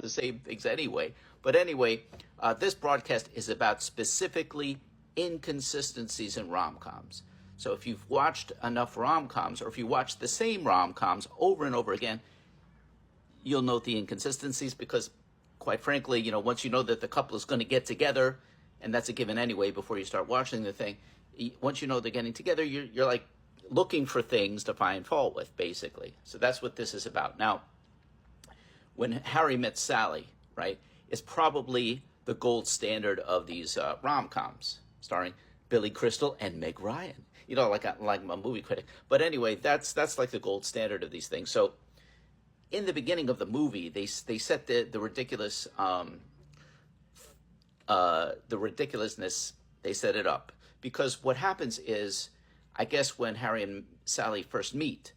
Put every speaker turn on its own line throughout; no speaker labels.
the same things anyway. But anyway, this broadcast is about specifically inconsistencies in rom-coms. So if you've watched enough rom-coms, or if you watch the same rom-coms over and over again, you'll note the inconsistencies because, quite frankly, once you know that the couple is going to get together, and that's a given anyway before you start watching the thing, once you know they're getting together, you're like looking for things to find fault with, basically. So that's what this is about. Now, When Harry Met Sally, right, is probably the gold standard of these rom-coms, starring Billy Crystal and Meg Ryan. Like a movie critic. But anyway, that's like the gold standard of these things. So in the beginning of the movie, they set the ridiculous, the ridiculousness, they set it up. Because what happens is, I guess when Harry and Sally first meet,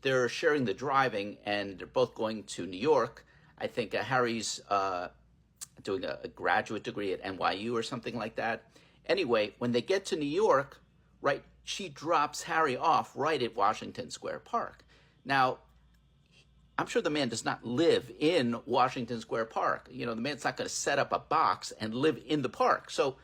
they're sharing the driving, and they're both going to New York. I think Harry's doing a graduate degree at NYU or something like that. Anyway, when they get to New York, right, she drops Harry off right at Washington Square Park. Now, I'm sure the man does not live in Washington Square Park. The man's not going to set up a box and live in the park. So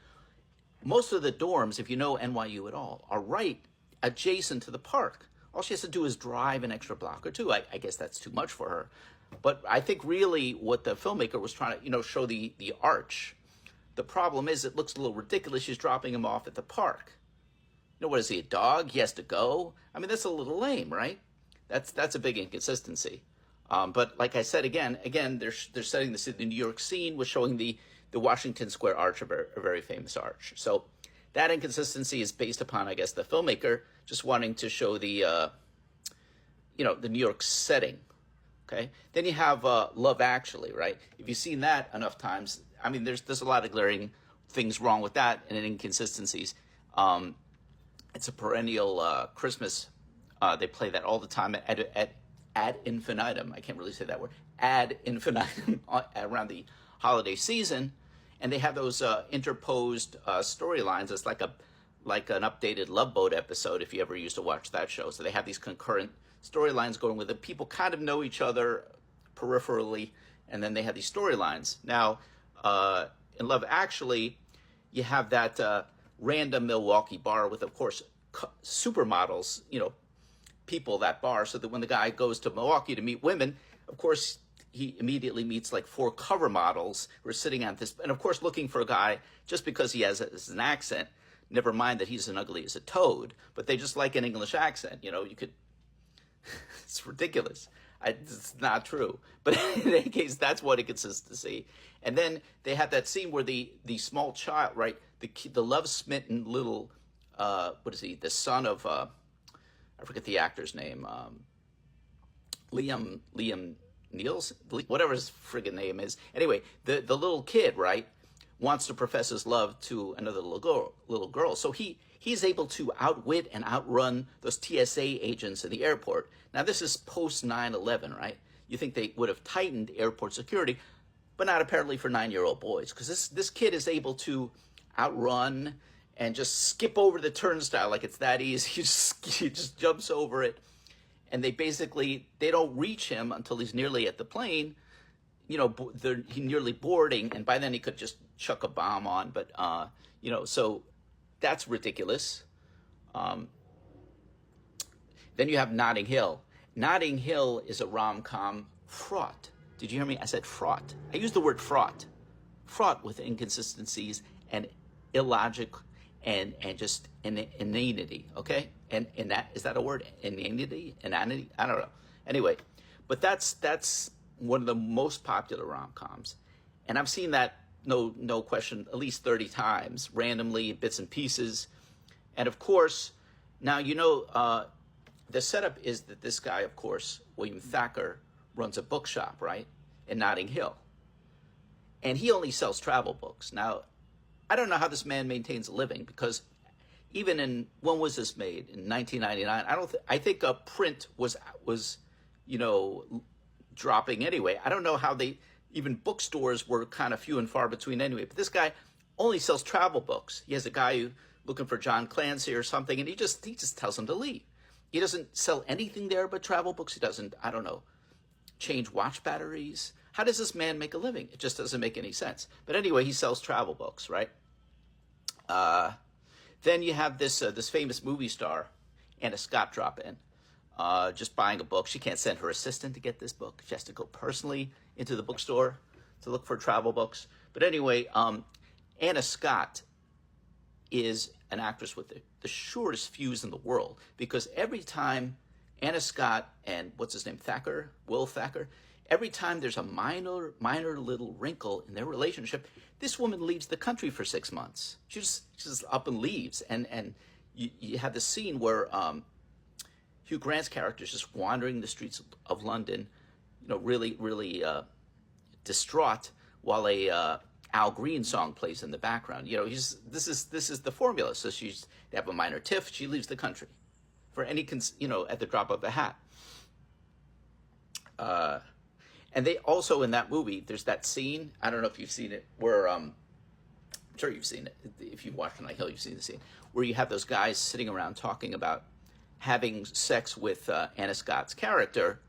most of the dorms, if you know NYU at all, are right adjacent to the park. All she has to do is drive an extra block or two. I guess that's too much for her. But I think really what the filmmaker was trying to, show the arch. The problem is it looks a little ridiculous. She's dropping him off at the park. What is he, a dog? He has to go? I mean, that's a little lame, right? That's a big inconsistency. But like I said, again, they're setting this in the New York scene with showing the Washington Square Arch, a very famous arch. So that inconsistency is based upon, I guess, the filmmaker just wanting to show the New York setting. Okay. Then you have Love Actually, right? If you've seen that enough times, I mean, there's a lot of glaring things wrong with that and inconsistencies. It's a perennial Christmas. They play that all the time at ad infinitum. I can't really say that word. Ad infinitum around the holiday season, and they have those interposed storylines. It's like an updated Love Boat episode if you ever used to watch that show. So they have these concurrent storylines going with it. People kind of know each other peripherally, and then they have these storylines. Now, in Love Actually, you have that random Milwaukee bar with, of course, supermodels, people, that bar, so that when the guy goes to Milwaukee to meet women, of course, he immediately meets like 4 cover models who are sitting at this, and of course looking for a guy just because he has an accent. Never mind that he's as ugly as a toad, but they just like an English accent. You could, it's ridiculous. It's not true. But in any case, that's what it consists to see. And then they have that scene where the small child, right, the love-smitten little, what is he, the son of, I forget the actor's name, Liam Niels, whatever his friggin' name is. Anyway, the little kid, right, wants to profess his love to another little girl. So he's able to outwit and outrun those TSA agents in the airport. Now, this is post 9/11, right? You think they would have tightened airport security, but not apparently for 9-year-old boys, because this kid is able to outrun and just skip over the turnstile like it's that easy. He just jumps over it. And they don't reach him until he's nearly at the plane. He's nearly boarding, and by then he could just chuck a bomb on. But, so that's ridiculous. Then you have Notting Hill. Notting Hill is a rom-com fraught. Did you hear me? I said fraught. I used the word fraught. Fraught with inconsistencies and illogic and just inanity, okay? And that, is that a word? Inanity? I don't know. Anyway, but that's one of the most popular rom-coms. And I've seen that, no question, at least 30 times, randomly, bits and pieces. And of course, now, the setup is that this guy, of course, William Thacker, runs a bookshop, right, in Notting Hill. And he only sells travel books. Now, I don't know how this man maintains a living, because even when was this made? In 1999? I think a print was dropping anyway. I don't know how even bookstores were kind of few and far between anyway. But this guy only sells travel books. He has a guy who looking for John Clancy or something, and he just tells him to leave. He doesn't sell anything there but travel books. He doesn't, I don't know, change watch batteries. How does this man make a living? It just doesn't make any sense. But anyway, he sells travel books, right? Then you have this famous movie star, Anna Scott, drop in, just buying a book. She can't send her assistant to get this book. She has to go personally into the bookstore to look for travel books. But anyway, Anna Scott is an actress with the shortest fuse in the world, because every time Anna Scott and what's his name, Will Thacker, every time there's a minor little wrinkle in their relationship, this woman leaves the country for 6 months. She's just up and leaves. And you have this scene where Hugh Grant's character is just wandering the streets of London, really distraught, while a Al Green song plays in the background. This is the formula. So they have a minor tiff. She leaves the country for any, at the drop of a hat. And they also, in that movie, there's that scene, I don't know if you've seen it, where, I'm sure you've seen it. If you've watched On Hill, you've seen the scene, where you have those guys sitting around talking about having sex with Anna Scott's character.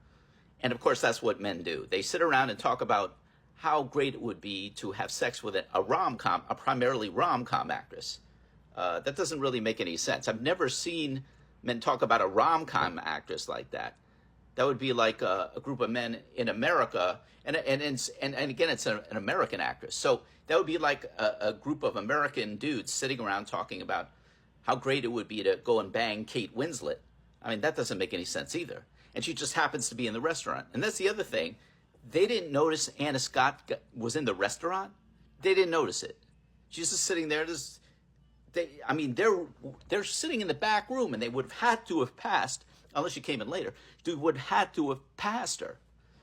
And of course, that's what men do. They sit around and talk about how great it would be to have sex with a rom-com, a primarily rom-com actress. That doesn't really make any sense. I've never seen men talk about a rom-com actress like that. That would be like a group of men in America, and again, it's an American actress. So that would be like a group of American dudes sitting around talking about how great it would be to go and bang Kate Winslet. I mean, that doesn't make any sense either. And she just happens to be in the restaurant. And that's the other thing. They didn't notice Anna Scott was in the restaurant. They didn't notice it. She's just sitting there. They're sitting in the back room, and they would have had to have passed, unless she came in later, dude would have had to have passed her.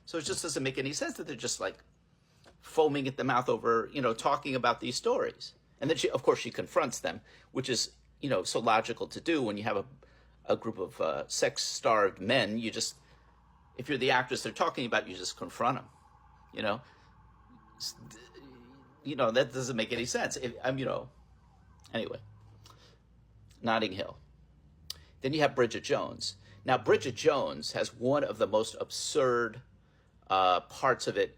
So it just doesn't make any sense that they're just like foaming at the mouth over, talking about these stories. And then of course, she confronts them, which is, so logical to do when you have a group of sex-starved men. If you're the actress they're talking about, you just confront them, that doesn't make any sense. Anyway, Notting Hill. Then you have Bridget Jones. Now, Bridget Jones has one of the most absurd parts of it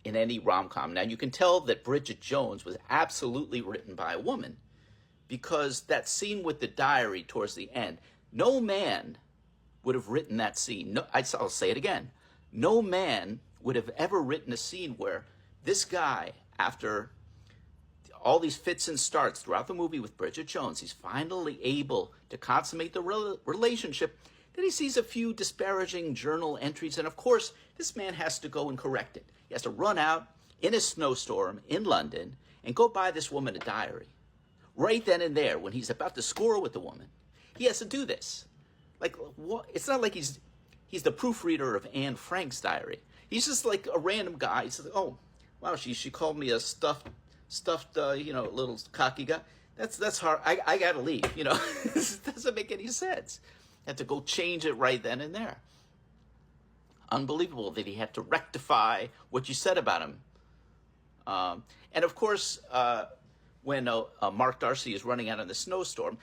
in any rom-com. Now, you can tell that Bridget Jones was absolutely written by a woman, because that scene with the diary towards the end, no man would have written that scene. No, I'll say it again. No man would have ever written a scene where this guy, after all these fits and starts throughout the movie with Bridget Jones, he's finally able to consummate the relationship. Then he sees a few disparaging journal entries, and of course, this man has to go and correct it. He has to run out in a snowstorm in London and go buy this woman a diary. Right then and there, when he's about to score with the woman, he has to do this. Like, what? It's not like he's the proofreader of Anne Frank's diary. He's just like a random guy. He says, "Oh, wow, she called me a stuffed, little cocky guy. That's hard. I gotta leave. This doesn't make any sense. Had to go change it right then and there. Unbelievable that he had to rectify what you said about him. And of course, when Mark Darcy is running out in the snowstorm,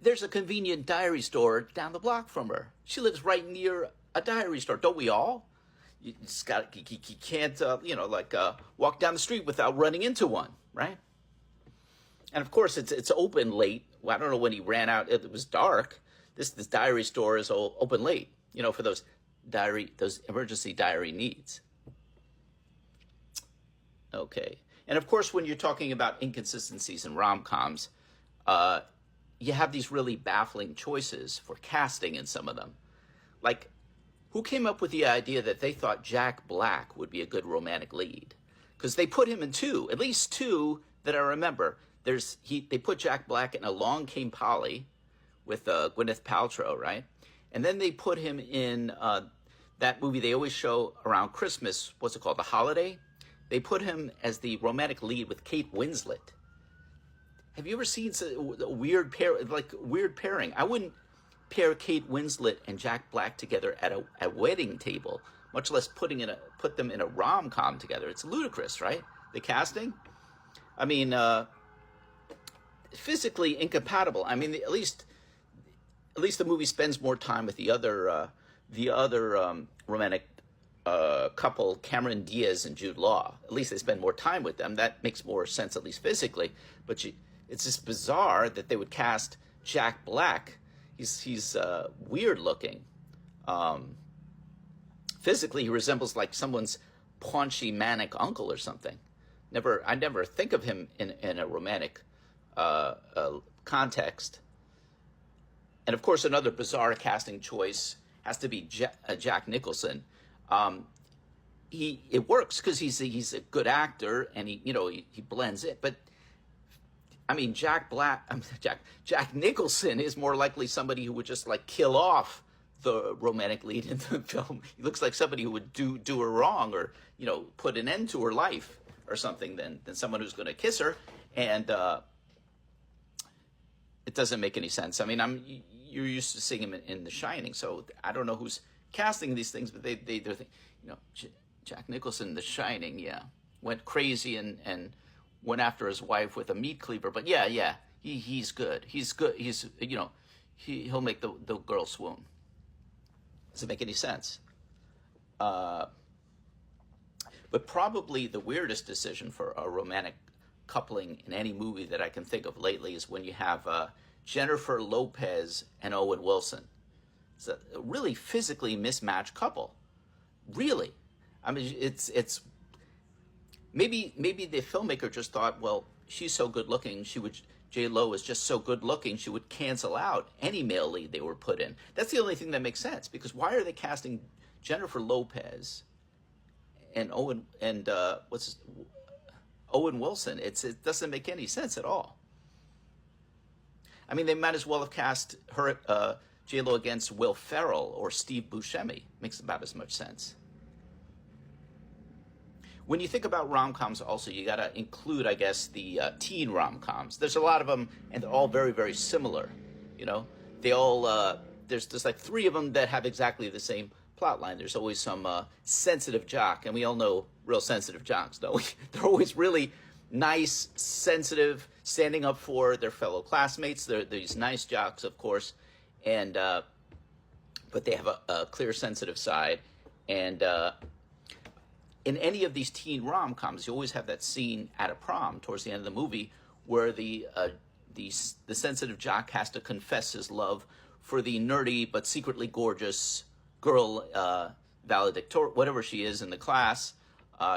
there's a convenient diary store down the block from her. She lives right near a diary store. Don't we all? You can't, walk down the street without running into one, right? And of course, it's open late. Well, I don't know when he ran out. It was dark. This diary store is open late, for those emergency diary needs. Okay. And of course, when you're talking about inconsistencies in rom-coms, you have these really baffling choices for casting in some of them. Like, who came up with the idea that they thought Jack Black would be a good romantic lead? Because they put him in at least two that I remember. They put Jack Black in Along Came Polly with Gwyneth Paltrow, right? And then they put him in that movie they always show around Christmas. What's it called? The Holiday? They put him as the romantic lead with Kate Winslet. Have you ever seen a weird pairing? I wouldn't pair Kate Winslet and Jack Black together at a wedding table, much less put them in a rom-com together. It's ludicrous, right? The casting? I mean, physically incompatible. I mean, at least the movie spends more time with the other romantic couple, Cameron Diaz and Jude Law. At least they spend more time with them. That makes more sense, at least physically. But it's just bizarre that they would cast Jack Black. He's weird looking. Physically, he resembles like someone's paunchy, manic uncle or something. I never think of him in a romantic context. And of course, another bizarre casting choice has to be Jack Nicholson. It works because he's a good actor and he blends in. But I mean, Jack Nicholson is more likely somebody who would just like kill off the romantic lead in the film. He looks like somebody who would do her wrong or put an end to her life or something than someone who's going to kiss her. And it doesn't make any sense. I mean, you're used to seeing him in The Shining, so I don't know who's casting these things, but they're thinking, Jack Nicholson, The Shining, yeah, went crazy and went after his wife with a meat cleaver. But yeah, he's good. He's good. He'll make the girl swoon. Doesn't make any sense. But probably the weirdest decision for a romantic coupling in any movie that I can think of lately is when you have Jennifer Lopez and Owen Wilson. It's a really physically mismatched couple. Really. I mean, it's maybe the filmmaker just thought, well, she's so good looking, J-Lo is just so good looking, she would cancel out any male lead they were put in. That's the only thing that makes sense, because why are they casting Jennifer Lopez and Owen Wilson? It doesn't make any sense at all. I mean, they might as well have cast her J-Lo against Will Ferrell or Steve Buscemi. Makes about as much sense. When you think about rom-coms also, you got to include, I guess, the teen rom-coms. There's a lot of them, and they're all very, very similar. They all, there's like 3 of them that have exactly the same plot line. There's always some sensitive jock, and we all know real sensitive jocks, don't we? They're always really nice, sensitive, standing up for their fellow classmates. They're these nice jocks, of course, and but they have a clear sensitive side. And in any of these teen rom-coms, you always have that scene at a prom towards the end of the movie where the sensitive jock has to confess his love for the nerdy but secretly gorgeous girl, valedictorian, whatever she is in the class.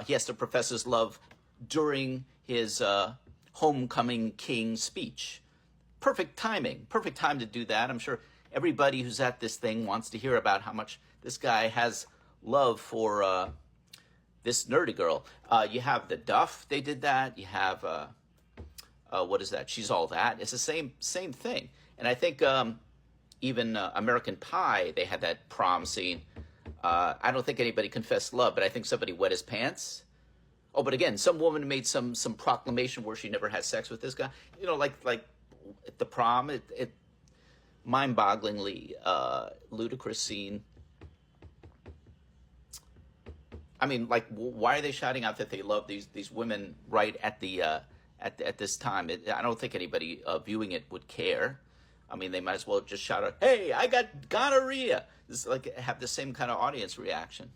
He has to profess his love during his homecoming king speech. Perfect timing, perfect time to do that. I'm sure everybody who's at this thing wants to hear about how much this guy has love for this nerdy girl. You have The Duff, they did that. You have, what is that? She's All That. It's the same thing. And I think even American Pie, they had that prom scene. I don't think anybody confessed love, but I think somebody wet his pants. Oh, but again, some woman made some proclamation where she never had sex with this guy. Like at the prom, it mind-bogglingly ludicrous scene. I mean, like, why are they shouting out that they love these women right at the at this time? I don't think anybody viewing it would care. I mean, they might as well just shout out, "Hey, I got gonorrhea!" This like have the same kind of audience reaction.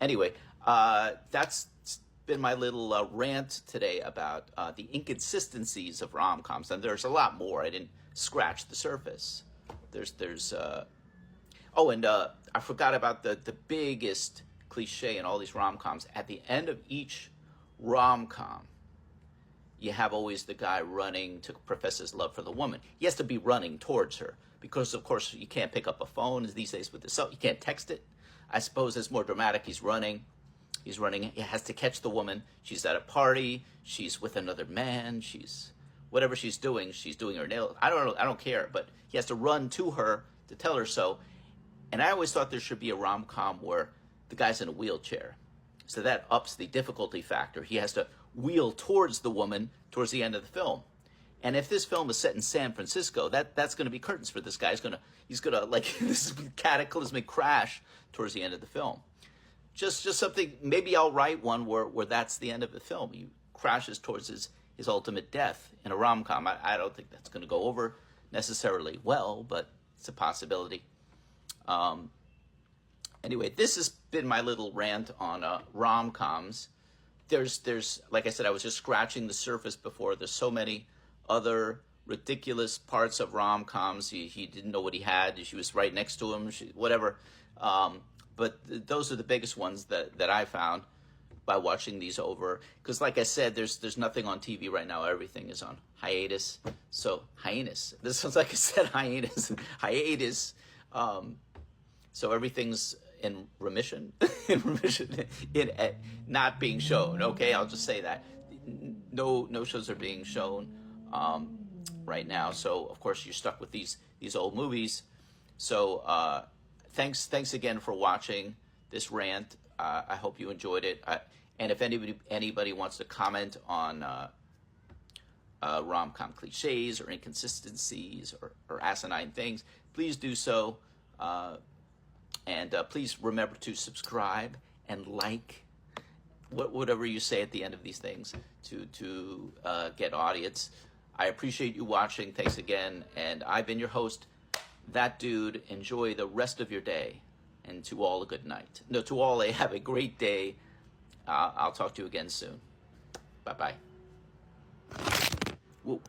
Anyway, that's been my little rant today about the inconsistencies of rom-coms, and there's a lot more. I didn't scratch the surface. There's oh, and I forgot about the biggest cliche in all these rom-coms. At the end of each rom-com, you have always the guy running to profess his love for the woman. He has to be running towards her because, of course, you can't pick up a phone these days with the cell. You can't text it. I suppose it's more dramatic. He's running. He has to catch the woman. She's at a party. She's with another man. Whatever she's doing her nails. I don't know. I don't care. But he has to run to her to tell her so. And I always thought there should be a rom-com where the guy's in a wheelchair. So that ups the difficulty factor. He has to wheel towards the woman towards the end of the film. And if this film is set in San Francisco, that's going to be curtains for this guy. He's gonna like this cataclysmic crash towards the end of the film. Just something. Maybe I'll write one where that's the end of the film. He crashes towards his ultimate death in a rom-com. I don't think that's going to go over necessarily well, but it's a possibility. Anyway, this has been my little rant on rom-coms. There's like I said, I was just scratching the surface before. There's so many other ridiculous parts of rom-coms. He didn't know what he had. She was right next to him, whatever. But those are the biggest ones that I found by watching these over. Because like I said, there's nothing on TV right now. Everything is on hiatus. So hiatus. This sounds like I said hiatus. Hiatus. So everything's in remission, in not being shown. Okay, I'll just say that. No shows are being shown right now. So of course you're stuck with these old movies. So thanks again for watching this rant. I hope you enjoyed it. And if anybody wants to comment on rom-com cliches or inconsistencies or asinine things, please do so. And please remember to subscribe and like, whatever you say at the end of these things to get audience. I appreciate you watching. Thanks again. And I've been your host, That Dude. Enjoy the rest of your day. And to all a good night. No, to all have a great day. I'll talk to you again soon. Bye-bye. Whoa.